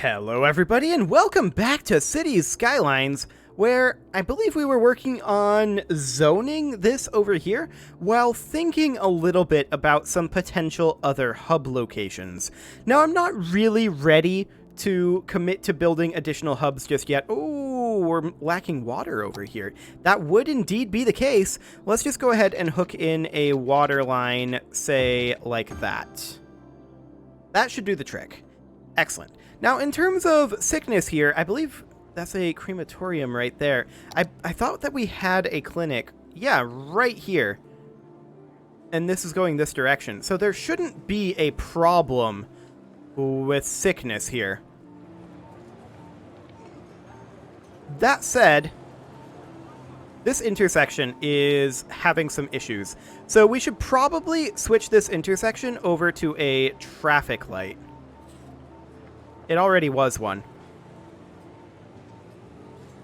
Hello everybody and welcome back to Cities Skylines, where I believe we were working on zoning this over here while thinking a little bit about some potential other hub locations. Now I'm not really ready to commit to building additional hubs just yet. Oh, we're lacking water over here. That would indeed be the case. Let's just go ahead and hook in a water line, say like that. That should do the trick. Excellent. Now, in terms of sickness here, I believe that's a crematorium right there. I thought that we had a clinic. Yeah, right here. And this is going this direction. So there shouldn't be a problem with sickness here. That said, this intersection is having some issues. So we should probably switch this intersection over to a traffic light. It already was one.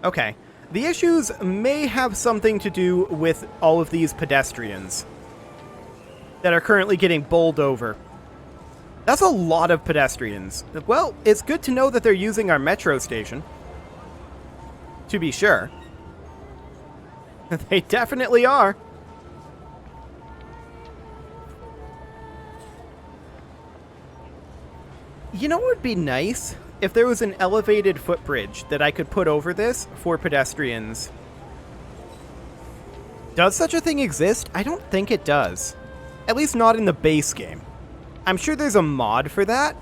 Okay. The issues may have something to do with all of these pedestrians that are currently getting bowled over. That's a lot of pedestrians. Well, it's good to know that they're using our metro station. To be sure. They definitely are. You know what would be nice? If there was an elevated footbridge that I could put over this for pedestrians. Does such a thing exist? I don't think it does. At least not in the base game. I'm sure there's a mod for that.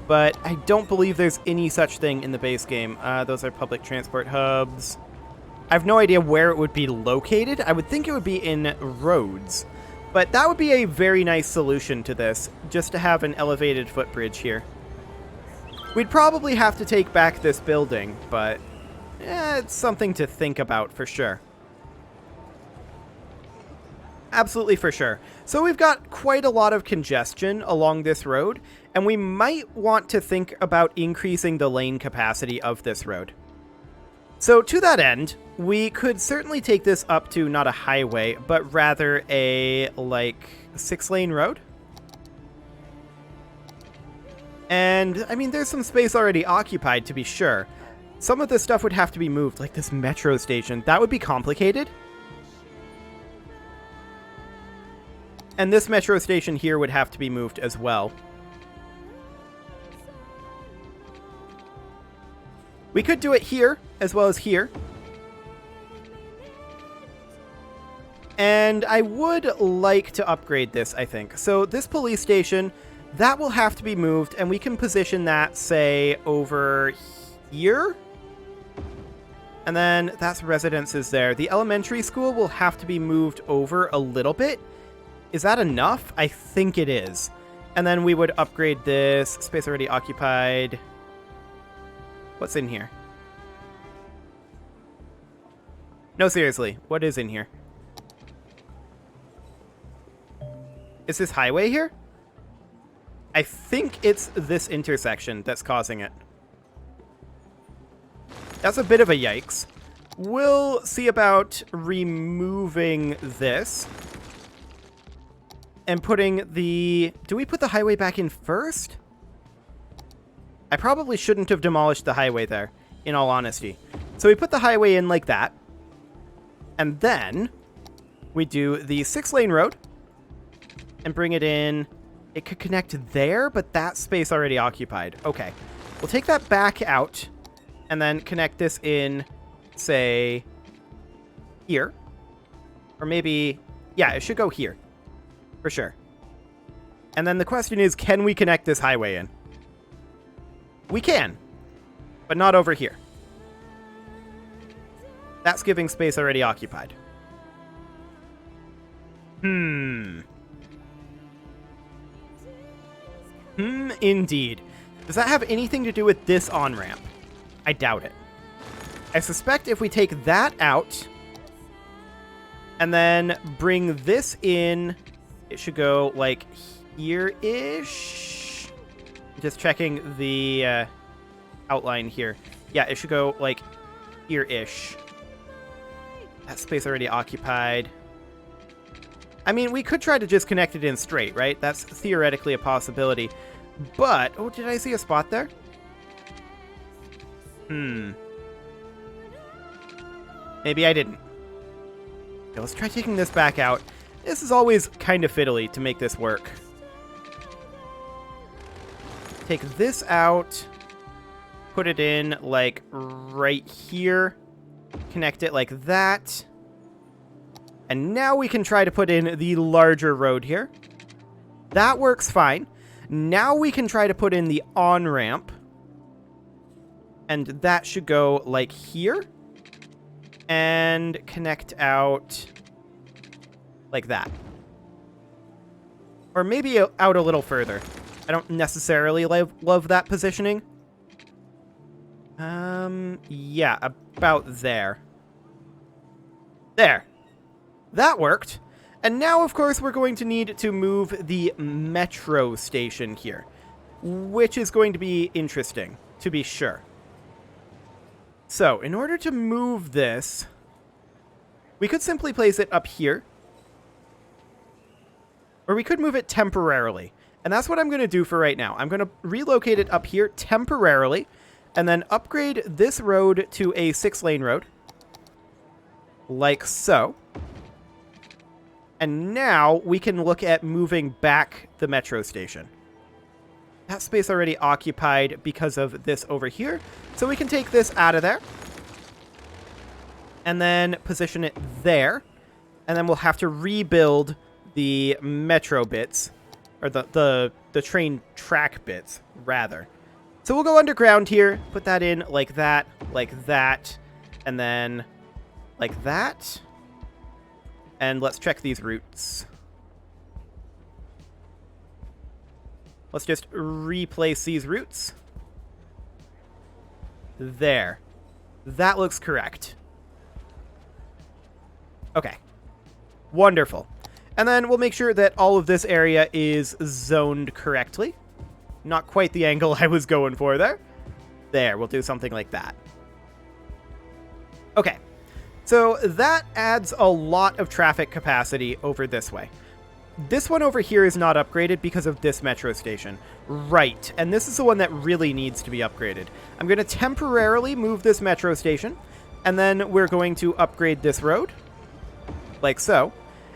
But I don't believe there's any such thing in the base game. Those are public transport hubs. I have no idea where it would be located. I would think it would be in roads. But that would be a very nice solution to this, just to have an elevated footbridge here. We'd probably have to take back this building, but it's something to think about for sure. Absolutely for sure. So we've got quite a lot of congestion along this road, and we might want to think about increasing the lane capacity of this road. So to that end, we could certainly take this up to not a highway, but rather a, like, 6-lane road. And, I mean, there's some space already occupied, to be sure. Some of this stuff would have to be moved, like this metro station. That would be complicated. And this metro station here would have to be moved as well. We could do it here, as well as here. And I would like to upgrade this, I think. So this police station, that will have to be moved, and we can position that, say, over here. And then that's residences there. The elementary school will have to be moved over a little bit. Is that enough? I think it is. And then we would upgrade this. Space already occupied. What's in here? No, seriously. What is in here? Is this highway here? I think it's this intersection that's causing it. That's a bit of a yikes. We'll see about removing this. And putting the... Do we put the highway back in first? I probably shouldn't have demolished the highway there, in all honesty. So we put the highway in like that. And then we do the 6-lane road and bring it in. It could connect there, but that space already occupied. Okay. We'll take that back out and then connect this in, say, here. Or maybe, yeah, it should go here. For sure. And then the question is, can we connect this highway in? We can, but not over here. That's giving space already occupied. Indeed. Does that have anything to do with this on-ramp? I doubt it. I suspect if we take that out and then bring this in, it should go like here-ish. Just checking the outline here. Yeah, it should go like here-ish. That space already occupied. I mean, we could try to just connect it in straight, right? That's theoretically a possibility. But, oh, did I see a spot there? Maybe I didn't. Okay, let's try taking this back out. This is always kind of fiddly to make this work. Take this out. Put it in, like, right here. Connect it like that. And now we can try to put in the larger road here. That works fine. Now we can try to put in the on-ramp. And that should go, like, here. And connect out like that. Or maybe out a little further. I don't necessarily love that positioning. Yeah, about there. There. That worked. And now, of course, we're going to need to move the metro station here, which is going to be interesting, to be sure. So, in order to move this, we could simply place it up here. Or we could move it temporarily. And that's what I'm going to do for right now. I'm going to relocate it up here temporarily, and then upgrade this road to a 6-lane road. Like so. And now we can look at moving back the metro station. That space already occupied because of this over here. So we can take this out of there. And then position it there. And then we'll have to rebuild the metro bits. Or the train track bits, rather. So we'll go underground here. Put that in like that. And then like that. And let's check these routes. Let's just replace these routes. There. That looks correct. Okay. Wonderful. And then we'll make sure that all of this area is zoned correctly. Not quite the angle I was going for there. There, we'll do something like that. Okay. So that adds a lot of traffic capacity over this way. This one over here is not upgraded because of this metro station. Right, and this is the one that really needs to be upgraded. I'm going to temporarily move this metro station, and then we're going to upgrade this road, like so.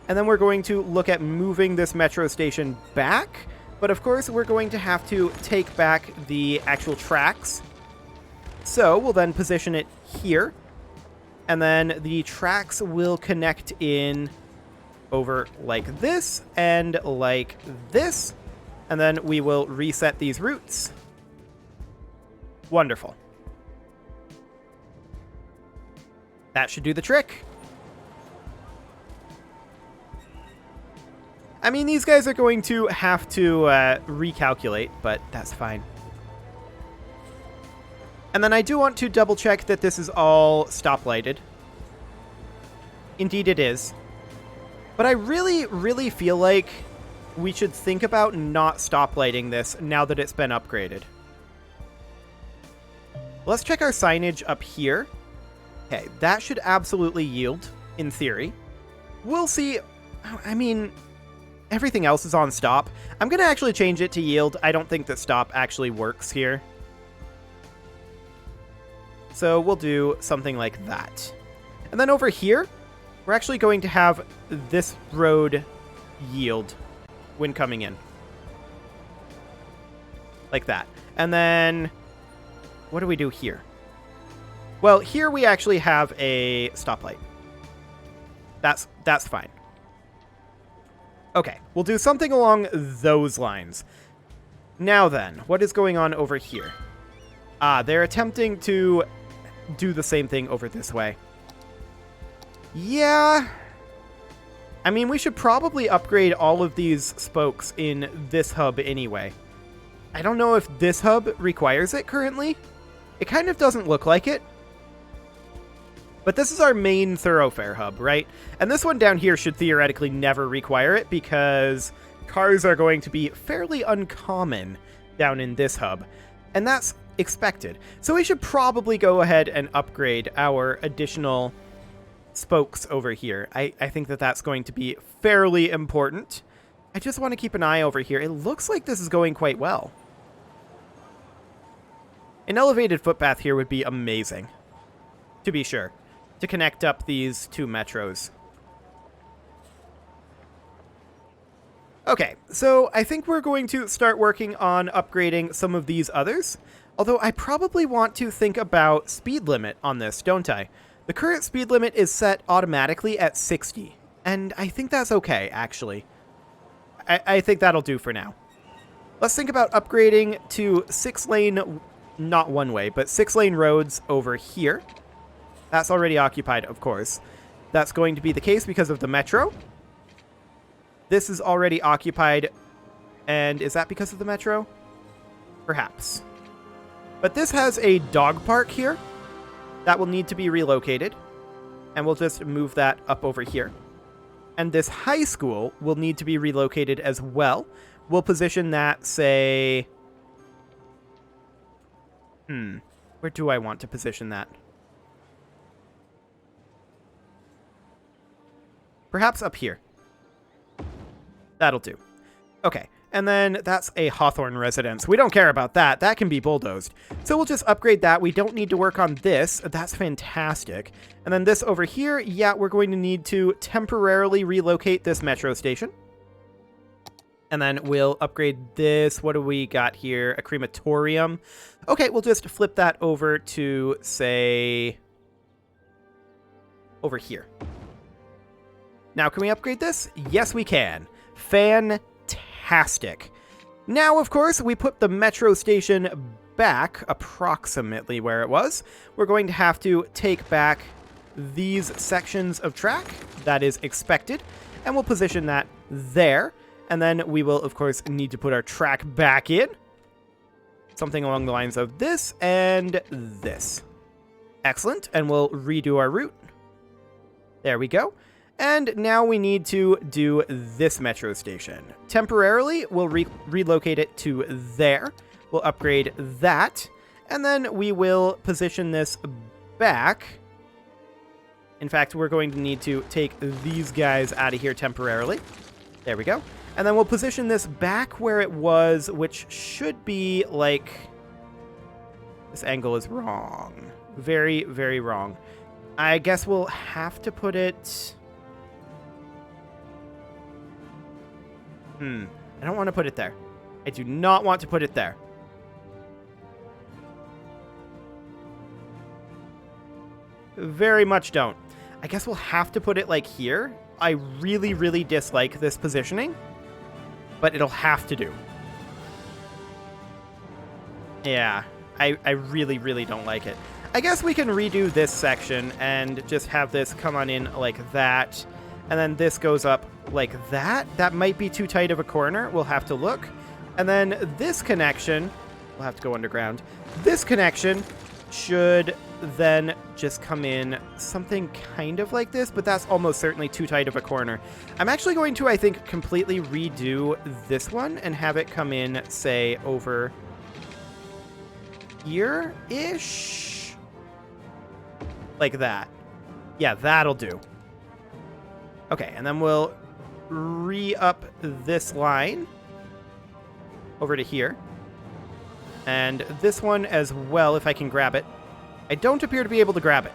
And then we're going to look at moving this metro station back, but of course we're going to have to take back the actual tracks. So we'll then position it here, and then the tracks will connect in over like this and like this, and then we will reset these routes. Wonderful. That should do the trick. I mean, these guys are going to have to recalculate, but that's fine. And then I do want to double check that this is all stoplighted. Indeed it is. But I really, really feel like we should think about not stoplighting this now that it's been upgraded. Let's check our signage up here. Okay, that should absolutely yield, in theory. We'll see. I mean, everything else is on stop. I'm going to actually change it to yield. I don't think that stop actually works here. So we'll do something like that. And then over here, we're actually going to have this road yield when coming in. Like that. And then, what do we do here? Well, here we actually have a stoplight. That's fine. Okay, we'll do something along those lines. Now then, what is going on over here? They're attempting to do the same thing over this way. Yeah. I mean, we should probably upgrade all of these spokes in this hub anyway. I don't know if this hub requires it currently. It kind of doesn't look like it. But this is our main thoroughfare hub, right? And this one down here should theoretically never require it because cars are going to be fairly uncommon down in this hub. And that's expected. So we should probably go ahead and upgrade our additional spokes over here. I think that that's going to be fairly important. I just want to keep an eye over here. It looks like this is going quite well. An elevated footpath here would be amazing, to be sure, to connect up these two metros. Okay, so I think we're going to start working on upgrading some of these others, although I probably want to think about speed limit on this, don't I? The current speed limit is set automatically at 60, and I think that's okay, actually. I think that'll do for now. Let's think about upgrading to 6-lane, not one-way, but 6-lane roads over here. That's already occupied, of course. That's going to be the case because of the metro. This is already occupied, and is that because of the metro? Perhaps. But this has a dog park here that will need to be relocated, and we'll just move that up over here. And this high school will need to be relocated as well. We'll position that, say... where do I want to position that? Perhaps up here. That'll do. Okay, and then that's a Hawthorne residence. We don't care about that. That can be bulldozed. So we'll just upgrade that. We don't need to work on this. That's fantastic. And then this over here, yeah, we're going to need to temporarily relocate this metro station. And then we'll upgrade this. What do we got here? A crematorium. Okay, we'll just flip that over to, say, over here. Now, can we upgrade this? Yes, we can. Fantastic. Now, of course, we put the metro station back approximately where it was. We're going to have to take back these sections of track. That is expected. And we'll position that there. And then we will, of course, need to put our track back in. Something along the lines of this and this. Excellent. And we'll redo our route. There we go. And now we need to do this metro station. Temporarily, we'll relocate it to there. We'll upgrade that. And then we will position this back. In fact, we're going to need to take these guys out of here temporarily. There we go. And then we'll position this back where it was, which should be like... This angle is wrong. Very, very wrong. I guess we'll have to put it... I don't want to put it there. I do not want to put it there. Very much don't. I guess we'll have to put it like here. I really, really dislike this positioning, but it'll have to do. Yeah, I really, really don't like it. I guess we can redo this section and just have this come on in like that. And then this goes up like that. That might be too tight of a corner. We'll have to look. And then this connection, we'll have to go underground. This connection should then just come in something kind of like this, but that's almost certainly too tight of a corner. I'm actually going to, I think, completely redo this one and have it come in, say, over here-ish? Like that. Yeah, that'll do. Okay, and then we'll re-up this line over to here. And this one as well, if I can grab it. I don't appear to be able to grab it.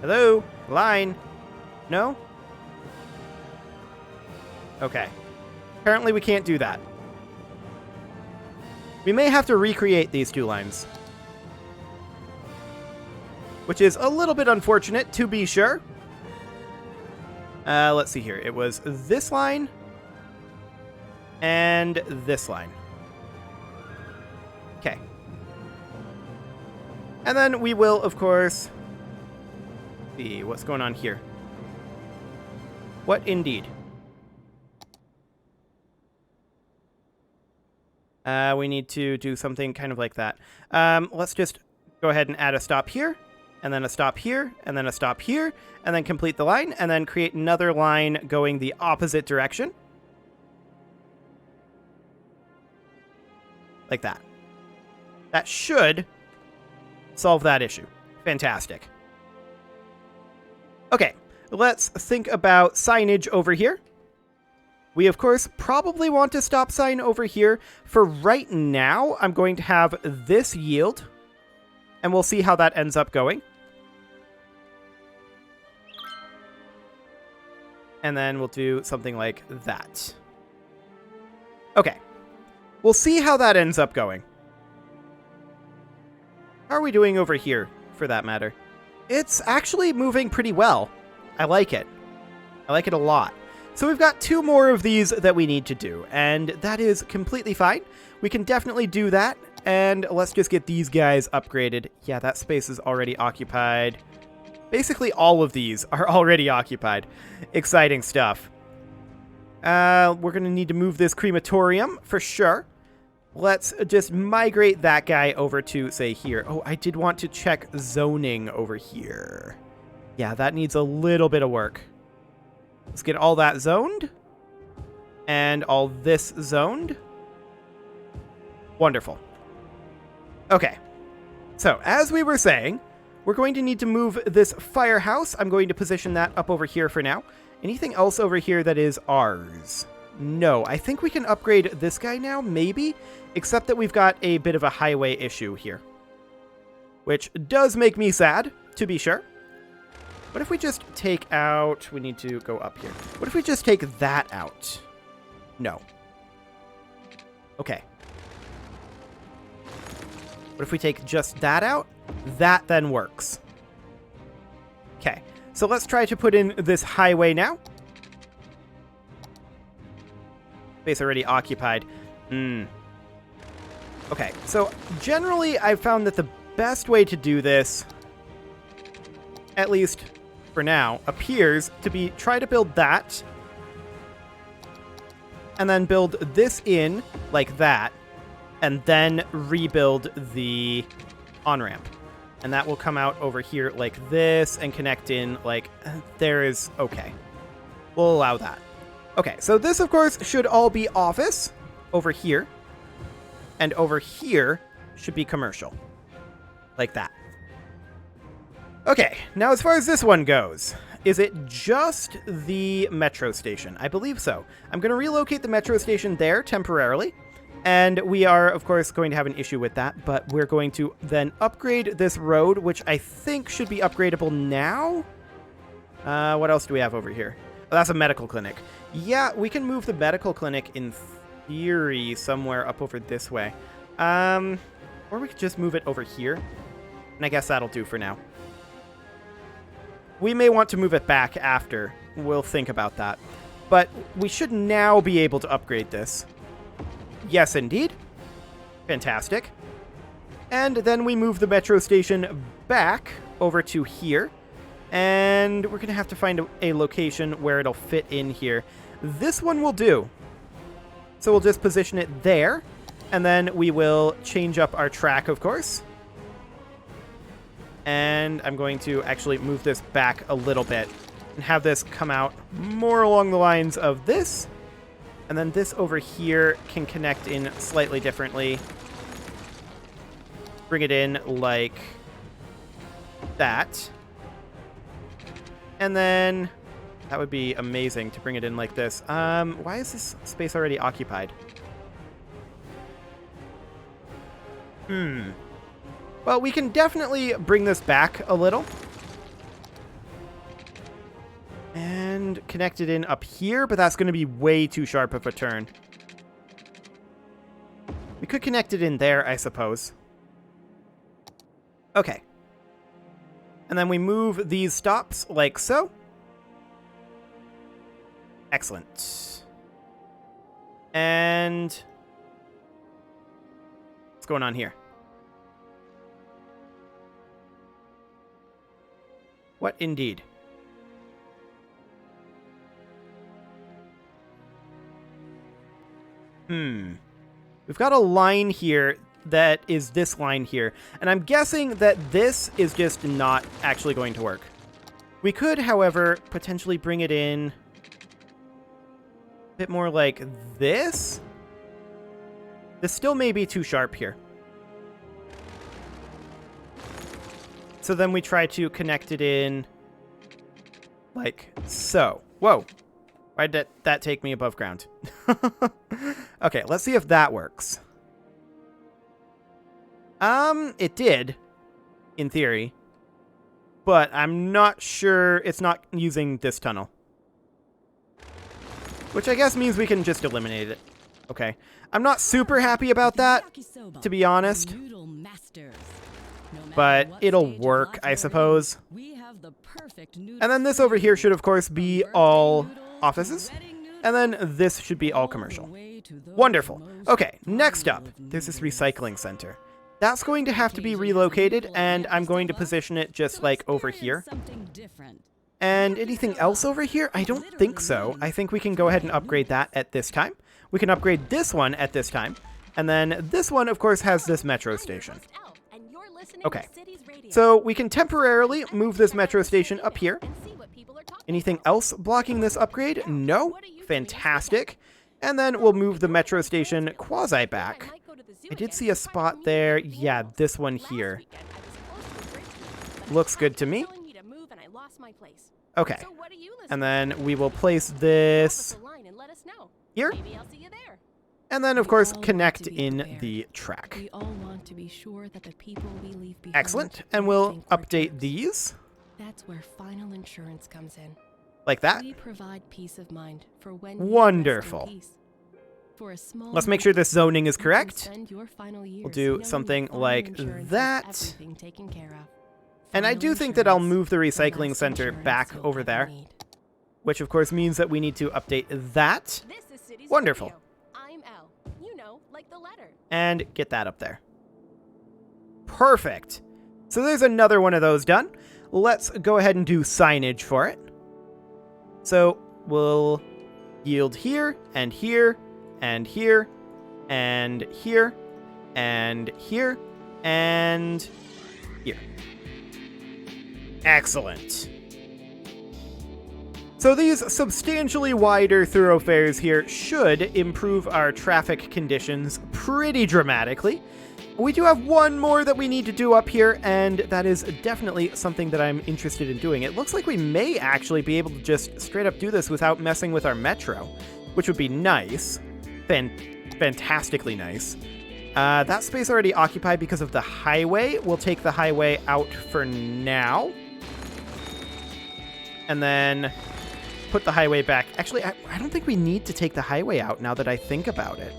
Hello? Line? No? Okay. Apparently we can't do that. We may have to recreate these two lines. Which is a little bit unfortunate, to be sure. Let's see here. It was this line and this line. Okay. And then we will, of course, see what's going on here. What indeed? We need to do something kind of like that. Let's just go ahead and add a stop here. And then a stop here, and then a stop here, and then complete the line, and then create another line going the opposite direction. Like that. That should solve that issue. Fantastic. Okay, let's think about signage over here. We, of course, probably want a stop sign over here. For right now, I'm going to have this yield, and we'll see how that ends up going. And then we'll do something like that. Okay. We'll see how that ends up going. How are we doing over here, for that matter? It's actually moving pretty well. I like it. I like it a lot. So we've got 2 more of these that we need to do, and that is completely fine. We can definitely do that, and let's just get these guys upgraded. Yeah, that space is already occupied. Basically, all of these are already occupied. Exciting stuff. We're going to need to move this crematorium, for sure. Let's just migrate that guy over to, say, here. Oh, I did want to check zoning over here. Yeah, that needs a little bit of work. Let's get all that zoned. And all this zoned. Wonderful. Okay. So, as we were saying, we're going to need to move this firehouse. I'm going to position that up over here for now. Anything else over here that is ours? No, I think we can upgrade this guy now, maybe. Except that we've got a bit of a highway issue here. Which does make me sad, to be sure. What if we just take out... We need to go up here. What if we just take that out? No. Okay. What if we take just that out? That then works. Okay. So let's try to put in this highway now. Space already occupied. Okay. So generally, I've found that the best way to do this, at least for now, appears to be try to build that and then build this in like that and then rebuild the on-ramp. And that will come out over here like this and connect in like there is... Okay. We'll allow that. Okay, so this, of course, should all be office over here. And over here should be commercial. Like that. Okay, now as far as this one goes, is it just the metro station? I believe so. I'm going to relocate the metro station there temporarily. And we are, of course, going to have an issue with that, but we're going to then upgrade this road, which I think should be upgradable now. What else do we have over here? Oh, that's a medical clinic. Yeah, we can move the medical clinic in theory somewhere up over this way. Or we could just move it over here. And I guess that'll do for now. We may want to move it back after. We'll think about that. But we should now be able to upgrade this. Yes, indeed. Fantastic. And then we move the metro station back over to here. And we're going to have to find a location where it'll fit in here. This one will do. So we'll just position it there. And then we will change up our track, of course. And I'm going to actually move this back a little bit and have this come out more along the lines of this. And then this over here can connect in slightly differently. Bring it in like that. And then that would be amazing to bring it in like this. Why is this space already occupied? Well, we can definitely bring this back a little. And connect it in up here, but that's going to be way too sharp of a turn. We could connect it in there, I suppose. Okay. And then we move these stops like so. Excellent. And what's going on here? What indeed? We've got a line here that is this line here. And I'm guessing that this is just not actually going to work. We could, however, potentially bring it in a bit more like this. This still may be too sharp here. So then we try to connect it in like so. Whoa. Why did that take me above ground? Okay, let's see if that works. It did, in theory. But I'm not sure it's not using this tunnel. Which I guess means we can just eliminate it. Okay. I'm not super happy about that, to be honest. But it'll work, I suppose. And then this over here should, of course, be all offices. And then this should be all commercial. Wonderful. Okay, next up, there's this recycling center. That's going to have to be relocated, and I'm going to position it just like over here. And anything else over here? I don't think so. I think we can go ahead and upgrade that at this time. We can upgrade this one at this time. And then this one, of course, has this metro station. Okay. So we can temporarily move this metro station up here. Anything else blocking this upgrade? No. Fantastic. And then we'll move the metro station quasi back. I did see a spot there. Yeah, this one here. Looks good to me. Okay. And then we will place this here. And then, of course, connect in the track. Excellent. And we'll update these. That's where final insurance comes in. Like that. We provide peace of mind for when Wonderful. Let's make sure this zoning is correct. We'll do something like that. And I do think that I'll move the recycling center back over there. Which, of course, means that we need to update that. Wonderful. And get that up there. Perfect. So there's another one of those done. Let's go ahead and do signage for it. So we'll yield here, and here, and here, and here, and here, and here. Excellent. So these substantially wider thoroughfares here should improve our traffic conditions pretty dramatically. We do have one more that we need to do up here, and that is definitely something that I'm interested in doing. It looks like we may actually be able to just straight up do this without messing with our metro, which would be nice. Fantastically nice. That space already occupied because of the highway. We'll take the highway out for now. And then put the highway back. Actually, I don't think we need to take the highway out now that I think about it.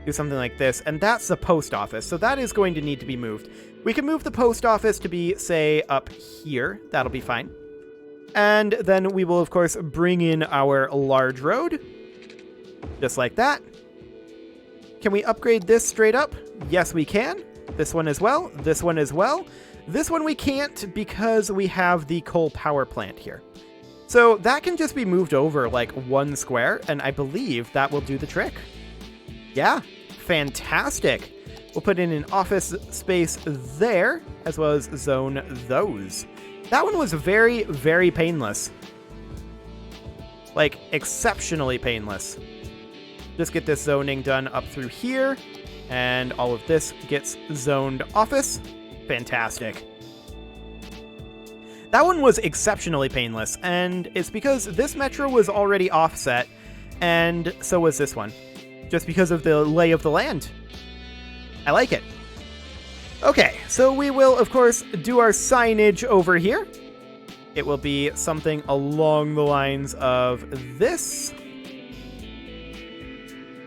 Do something like this, and that's the post office, so that is going to need to be moved. We can move the post office to be, say, up here. That'll be fine. And then we will, of course, bring in our large road. Just like that. Can we upgrade this straight up? Yes, we can. This one as well. This one as well. This one we can't because we have the coal power plant here. So that can just be moved over like one square, and I believe that will do the trick. Yeah, fantastic. We'll put in an office space there, as well as zone those. That one was very, very painless. Like, exceptionally painless. Just get this zoning done up through here, and all of this gets zoned office. Fantastic. That one was exceptionally painless, and it's because this metro was already offset, and so was this one. Just because of the lay of the land. I like it. Okay, so we will, of course, do our signage over here. It will be something along the lines of this.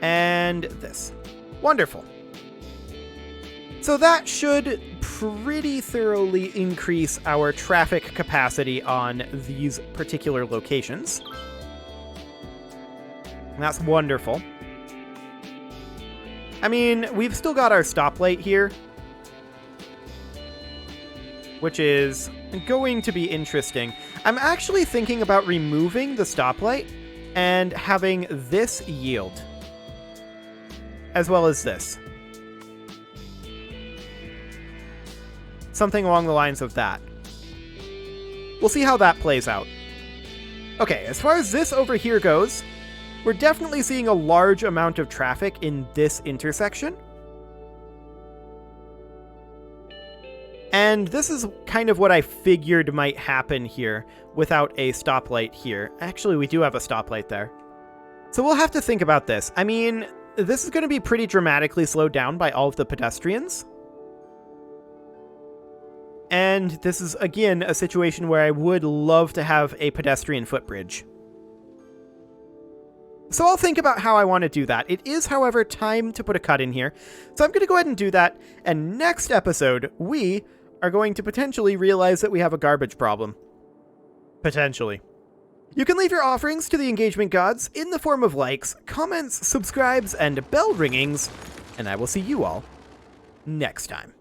And this. Wonderful. So that should pretty thoroughly increase our traffic capacity on these particular locations. And that's wonderful. I mean, we've still got our stoplight here, which is going to be interesting. I'm actually thinking about removing the stoplight and having this yield, as well as this. Something along the lines of that. We'll see how that plays out. Okay, as far as this over here goes, we're definitely seeing a large amount of traffic in this intersection. And this is kind of what I figured might happen here without a stoplight here. Actually, we do have a stoplight there. So we'll have to think about this. I mean, this is going to be pretty dramatically slowed down by all of the pedestrians. And this is, again, a situation where I would love to have a pedestrian footbridge. So I'll think about how I want to do that. It is, however, time to put a cut in here. So I'm going to go ahead and do that. And next episode, we are going to potentially realize that we have a garbage problem. Potentially. You can leave your offerings to the engagement gods in the form of likes, comments, subscribes, and bell ringings. And I will see you all next time.